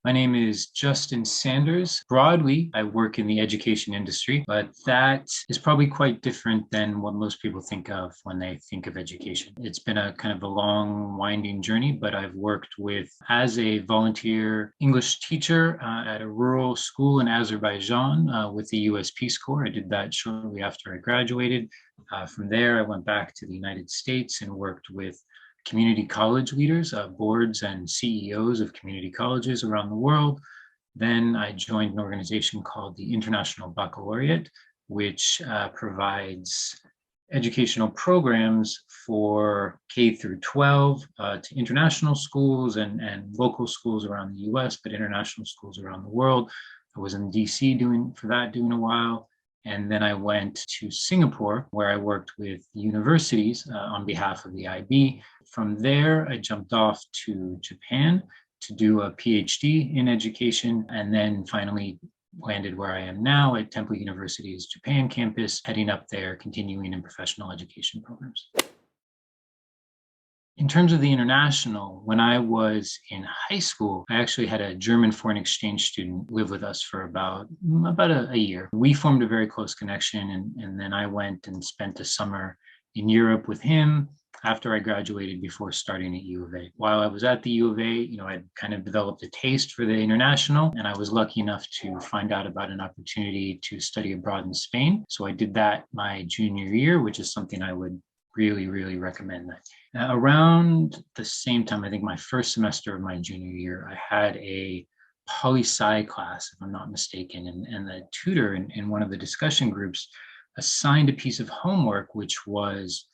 My name is Justin Sanders. Broadly, I work in the education industry, but that is probably quite different than what most people think of when they think of education. It's been a kind of a long, winding journey, but I've worked as a volunteer English teacher at a rural school in Azerbaijan with the US Peace Corps. I did that shortly after I graduated. From there, I went back to the United States and worked with community college leaders, boards and CEOs of community colleges around the world. Then I joined an organization called the International Baccalaureate, which provides educational programs for K through 12 to international schools and local schools around the US, but international schools around the world. I was in DC doing a while. And then I went to Singapore, where I worked with universities on behalf of the IB. From there, I jumped off to Japan to do a PhD in education, and then finally landed where I am now at Temple University's Japan campus, heading up there, continuing in professional education programs. In terms of the international, when I was in high school, I actually had a German foreign exchange student live with us for about a year. We formed a very close connection, and then I went and spent a summer in Europe with him after I graduated before starting at U of A. While I was at the U of A, I'd kind of developed a taste for the international, and I was lucky enough to find out about an opportunity to study abroad in Spain. So I did that my junior year, which is something I would really, really recommend. That. Around the same time, I think my first semester of my junior year, I had a poli-sci class, if I'm not mistaken, and the tutor in one of the discussion groups assigned a piece of homework, which was,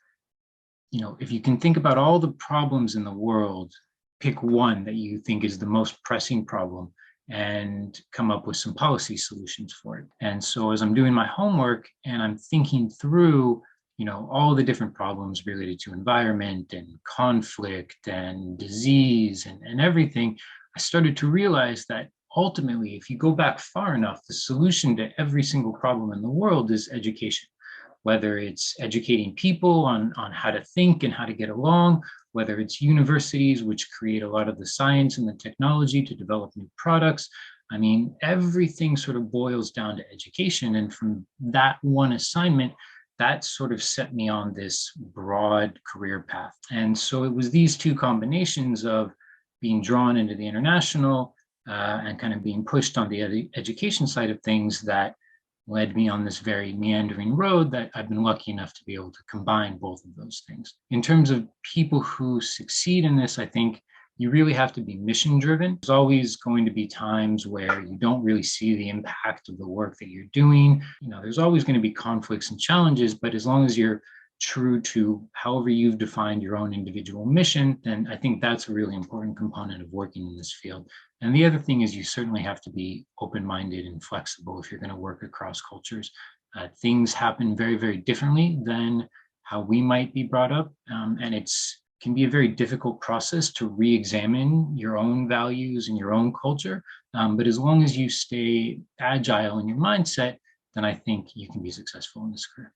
if you can think about all the problems in the world, pick one that you think is the most pressing problem and come up with some policy solutions for it. And so as I'm doing my homework and I'm thinking through all the different problems related to environment and conflict and disease and everything, I started to realize that ultimately, if you go back far enough, the solution to every single problem in the world is education. Whether it's educating people on how to think and how to get along, whether it's universities, which create a lot of the science and the technology to develop new products. I mean, everything sort of boils down to education. And from that one assignment, that sort of set me on this broad career path. And so it was these two combinations of being drawn into the international and kind of being pushed on the education side of things that led me on this very meandering road that I've been lucky enough to be able to combine both of those things. In terms of people who succeed in this, I think you really have to be mission driven. There's always going to be times where you don't really see the impact of the work that you're doing. There's always going to be conflicts and challenges, but as long as you're true to however you've defined your own individual mission, then I think that's a really important component of working in this field. And the other thing is you certainly have to be open-minded and flexible if you're going to work across cultures. Things happen very, very differently than how we might be brought up, and can be a very difficult process to re-examine your own values and your own culture. But as long as you stay agile in your mindset, then I think you can be successful in this career.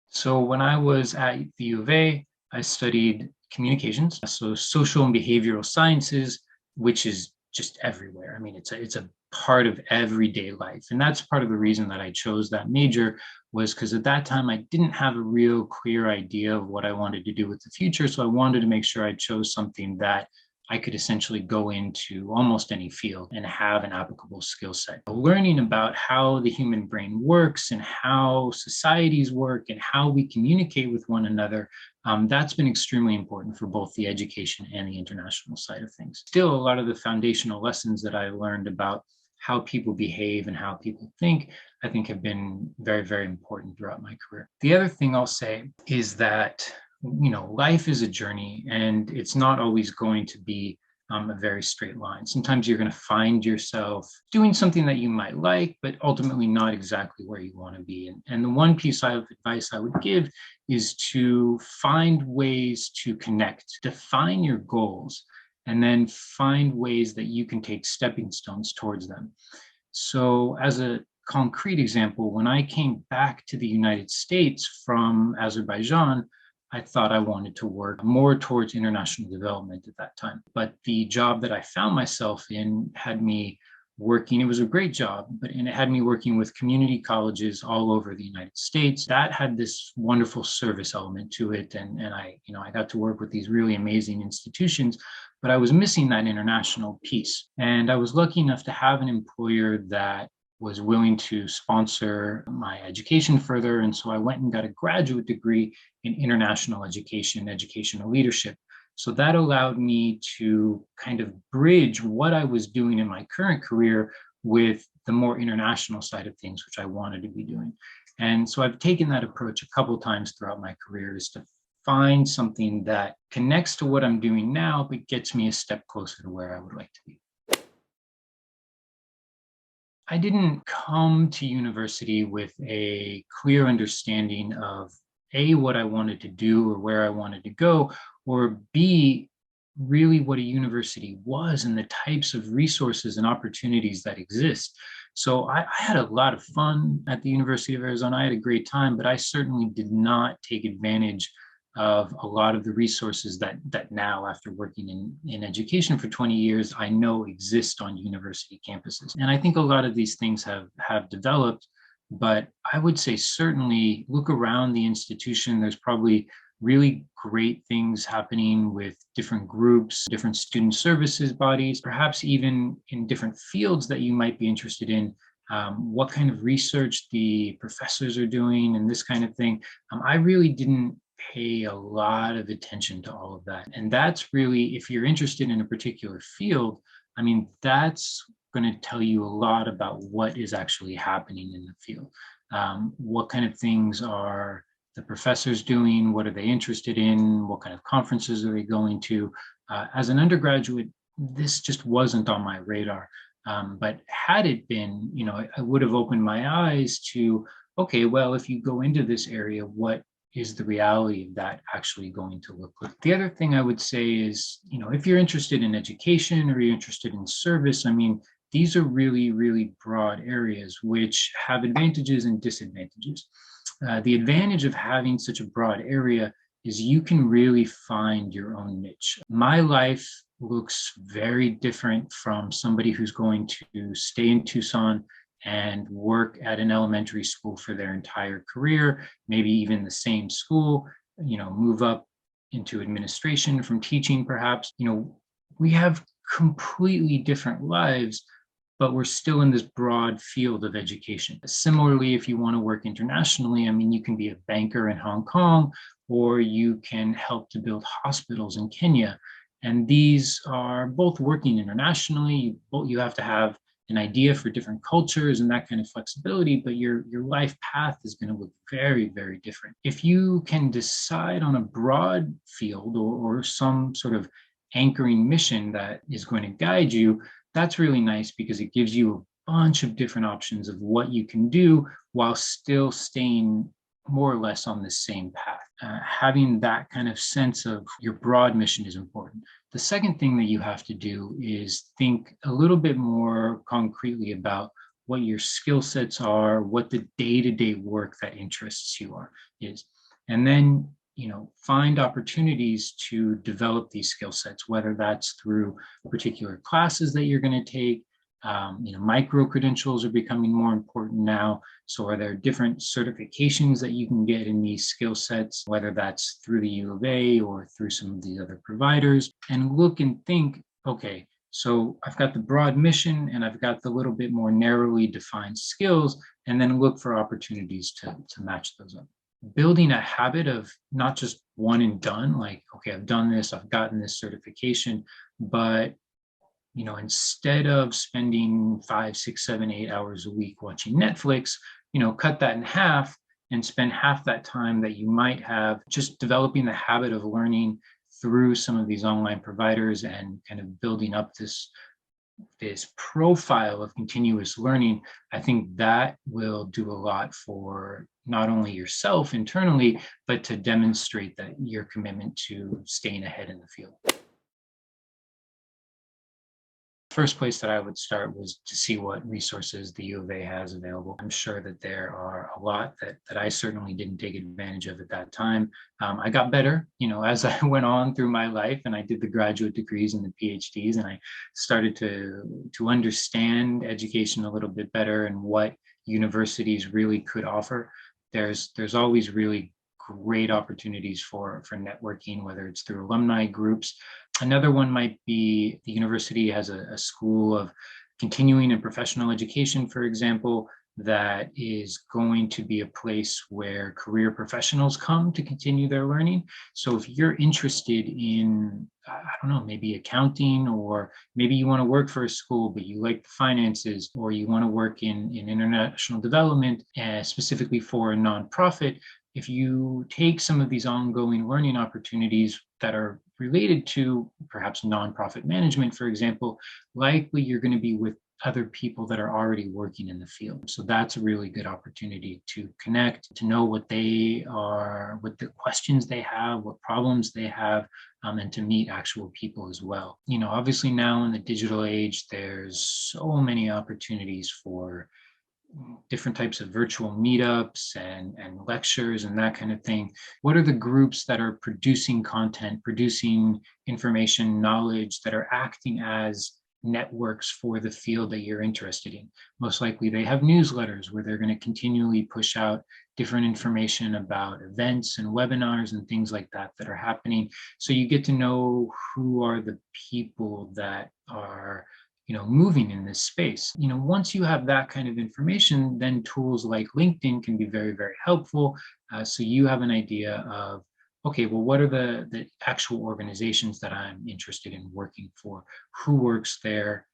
So when I was at the U of A, I studied communications, so social and behavioral sciences, which is just everywhere. I mean, it's a part of everyday life. And that's part of the reason that I chose that major, was because at that time I didn't have a real clear idea of what I wanted to do with the future. So I wanted to make sure I chose something that I could essentially go into almost any field and have an applicable skill set. Learning about how the human brain works and how societies work and how we communicate with one another, that's been extremely important for both the education and the international side of things. Still, a lot of the foundational lessons that I learned about how people behave and how people think, I think have been very, very important throughout my career. The other thing I'll say is that life is a journey, and it's not always going to be a very straight line. Sometimes you're going to find yourself doing something that you might like, but ultimately not exactly where you want to be. And the one piece of advice I would give is to find ways to connect, define your goals, and then find ways that you can take stepping stones towards them. So as a concrete example, when I came back to the United States from Azerbaijan, I thought I wanted to work more towards international development at that time. But the job that I found myself in had me working. It was a great job, and it had me working with community colleges all over the United States. That had this wonderful service element to it. And I got to work with these really amazing institutions, but I was missing that international piece. And I was lucky enough to have an employer that was willing to sponsor my education further. And so I went and got a graduate degree in international education, educational leadership. So that allowed me to kind of bridge what I was doing in my current career with the more international side of things, which I wanted to be doing. And so I've taken that approach a couple times throughout my career, is to find something that connects to what I'm doing now, but gets me a step closer to where I would like to be. I didn't come to university with a clear understanding of A, what I wanted to do or where I wanted to go, or B, really what a university was and the types of resources and opportunities that exist. So I had a lot of fun at the University of Arizona. I had a great time, but I certainly did not take advantage of a lot of the resources that now, after working in education for 20 years, I know exist on university campuses. And I think a lot of these things have developed, but I would say certainly look around the institution. There's probably really great things happening with different groups, different student services bodies, perhaps even in different fields that you might be interested in. What kind of research the professors are doing and this kind of thing. I really didn't pay a lot of attention to all of that. And that's really, if you're interested in a particular field, I mean, that's going to tell you a lot about what is actually happening in the field. What kind of things are the professors doing? What are they interested in? What kind of conferences are they going to? As an undergraduate, this just wasn't on my radar. But had it been, I would have opened my eyes to, okay, well, if you go into this area, what is the reality of that actually going to look like? The other thing I would say is, if you're interested in education or you're interested in service, I mean, these are really, really broad areas which have advantages and disadvantages. The advantage of having such a broad area is you can really find your own niche. My life looks very different from somebody who's going to stay in Tucson and work at an elementary school for their entire career, maybe even the same school, move up into administration from teaching perhaps. We have completely different lives, but we're still in this broad field of education. Similarly, if you want to work internationally, I mean, you can be a banker in Hong Kong, or you can help to build hospitals in Kenya. And these are both working internationally. You have to have an idea for different cultures and that kind of flexibility, but your life path is going to look very, very different. If you can decide on a broad field or some sort of anchoring mission that is going to guide you, that's really nice because it gives you a bunch of different options of what you can do while still staying more or less on the same path. Having that kind of sense of your broad mission is important. The second thing that you have to do is think a little bit more concretely about what your skill sets are, what the day-to-day work that interests you is. And then, find opportunities to develop these skill sets, whether that's through particular classes that you're going to take. Micro credentials are becoming more important now. So are there different certifications that you can get in these skill sets, whether that's through the U of A or through some of the other providers, and look and think, okay, so I've got the broad mission and I've got the little bit more narrowly defined skills, and then look for opportunities to match those up. Building a habit of not just one and done, like, okay, I've done this, I've gotten this certification, but instead of spending 5, 6, 7, 8 hours a week watching Netflix, cut that in half and spend half that time that you might have just developing the habit of learning through some of these online providers and kind of building up this profile of continuous learning. I think that will do a lot for not only yourself internally, but to demonstrate that your commitment to staying ahead in the field. First place that I would start was to see what resources the U of A has available. I'm sure that there are a lot that I certainly didn't take advantage of at that time. I got better, as I went on through my life, and I did the graduate degrees and the PhDs, and I started to understand education a little bit better and what universities really could offer. There's always really great opportunities for networking, whether it's through alumni groups. Another one might be the university has a school of continuing and professional education, for example, that is going to be a place where career professionals come to continue their learning. So if you're interested in, I don't know, maybe accounting, or maybe you want to work for a school, but you like the finances, or you want to work in international development, specifically for a nonprofit, if you take some of these ongoing learning opportunities that are related to perhaps nonprofit management, for example, likely you're going to be with other people that are already working in the field. So that's a really good opportunity to connect, to know what they are, what the questions they have, what problems they have, and to meet actual people as well. Obviously now in the digital age, there's so many opportunities for different types of virtual meetups and lectures and that kind of thing. What are the groups that are producing content, producing information, knowledge, that are acting as networks for the field that you're interested in? Most likely they have newsletters where they're going to continually push out different information about events and webinars and things like that are happening. So you get to know who are the people that are moving in this space. Once you have that kind of information, then tools like LinkedIn can be very, very helpful. So you have an idea of, okay, well, what are the actual organizations that I'm interested in working for? Who works there?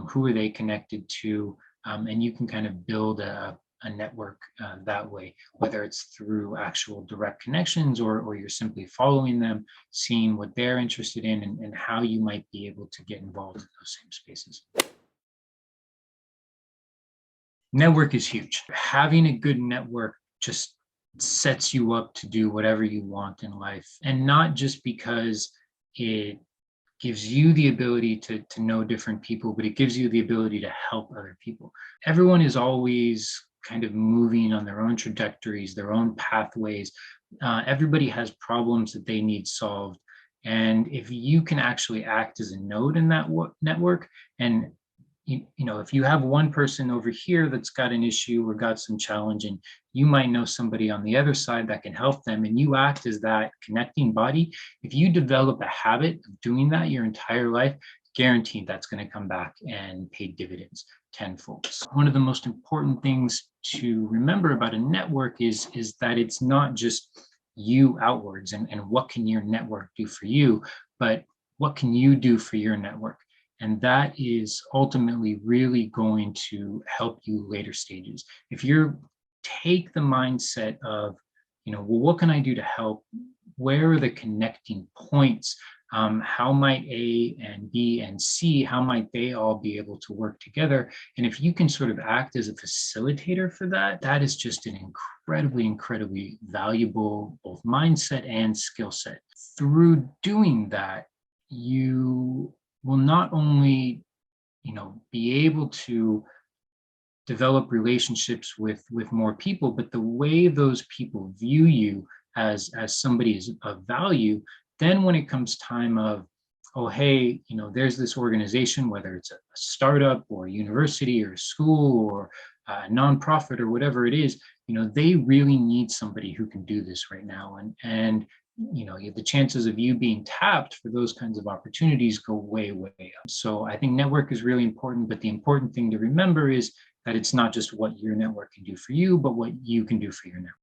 Who are they connected to? And you can kind of build a network that way, whether it's through actual direct connections, or you're simply following them, seeing what they're interested in, and how you might be able to get involved in those same spaces. Network is huge. Having a good network just sets you up to do whatever you want in life, and not just because it gives you the ability to know different people, but it gives you the ability to help other people. Everyone is always kind of moving on their own trajectories, their own pathways. Everybody has problems that they need solved. And if you can actually act as a node in that network, and if you have one person over here that's got an issue or got some challenge, and you might know somebody on the other side that can help them, and you act as that connecting body, if you develop a habit of doing that your entire life, guaranteed that's going to come back and pay dividends tenfold. So one of the most important things to remember about a network is that it's not just you outwards, and what can your network do for you, but what can you do for your network? And that is ultimately really going to help you later stages. If you take the mindset of, well, what can I do to help? Where are the connecting points? How might A and B and C, how might they all be able to work together? And if you can sort of act as a facilitator for that, that is just an incredibly, incredibly valuable both mindset and skill set. Through doing that, you will not only, be able to develop relationships with more people, but the way those people view you as somebody of value, then when it comes time of, oh, hey, there's this organization, whether it's a startup or a university or a school or a nonprofit or whatever it is, they really need somebody who can do this right now. And the chances of you being tapped for those kinds of opportunities go way, way up. So I think network is really important, but the important thing to remember is that it's not just what your network can do for you, but what you can do for your network.